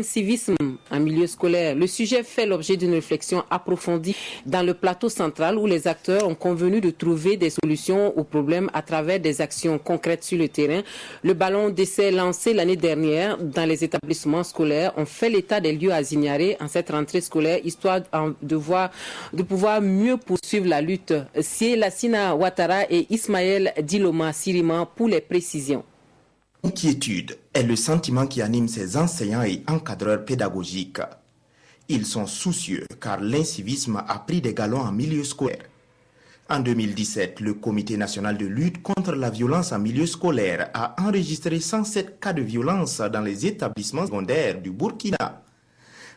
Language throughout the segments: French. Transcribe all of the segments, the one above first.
Civisme en milieu scolaire. Le sujet fait l'objet d'une réflexion approfondie dans le plateau central où les acteurs ont convenu de trouver des solutions aux problèmes à travers des actions concrètes sur le terrain. Le ballon d'essai lancé l'année dernière dans les établissements scolaires ont fait l'état des lieux à Zignaré en cette rentrée scolaire, histoire de pouvoir mieux poursuivre la lutte. C'est Lassina Ouattara et Ismaël Diloma Sirima pour les précisions. L'inquiétude est le sentiment qui anime ces enseignants et encadreurs pédagogiques. Ils sont soucieux car l'incivisme a pris des galons en milieu scolaire. En 2017, le Comité national de lutte contre la violence en milieu scolaire a enregistré 107 cas de violence dans les établissements secondaires du Burkina.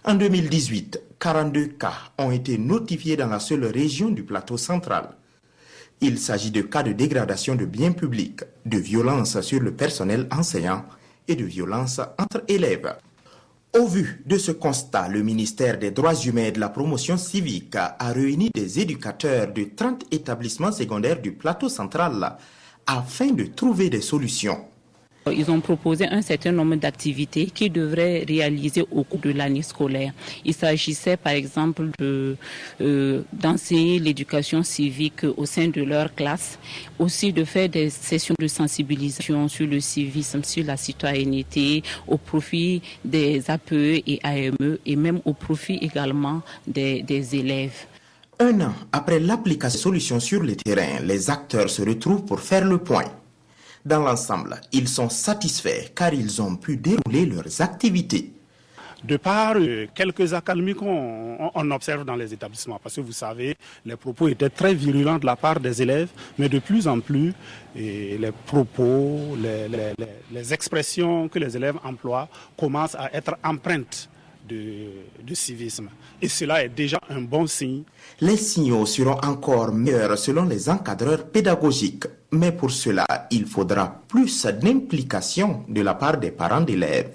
En 2018, 42 cas ont été notifiés dans la seule région du plateau central. Il s'agit de cas de dégradation de biens publics, de violences sur le personnel enseignant et de violences entre élèves. Au vu de ce constat, le ministère des Droits humains et de la promotion civique a réuni des éducateurs de 30 établissements secondaires du plateau central afin de trouver des solutions. Ils ont proposé un certain nombre d'activités qu'ils devraient réaliser au cours de l'année scolaire. Il s'agissait par exemple d'enseigner l'éducation civique au sein de leur classe, aussi de faire des sessions de sensibilisation sur le civisme, sur la citoyenneté, au profit des APE et AME et même au profit également des élèves. Un an après l'application de solutions sur le terrain, les acteurs se retrouvent pour faire le point. Dans l'ensemble, ils sont satisfaits car ils ont pu dérouler leurs activités. De par quelques accalmies qu'on observe dans les établissements, parce que vous savez, les propos étaient très virulents de la part des élèves, mais de plus en plus, les propos, les expressions que les élèves emploient commencent à être empreintes de civisme. Et cela est déjà un bon signe. Les signaux seront encore meilleurs selon les encadreurs pédagogiques. Mais pour cela, il faudra plus d'implication de la part des parents d'élèves.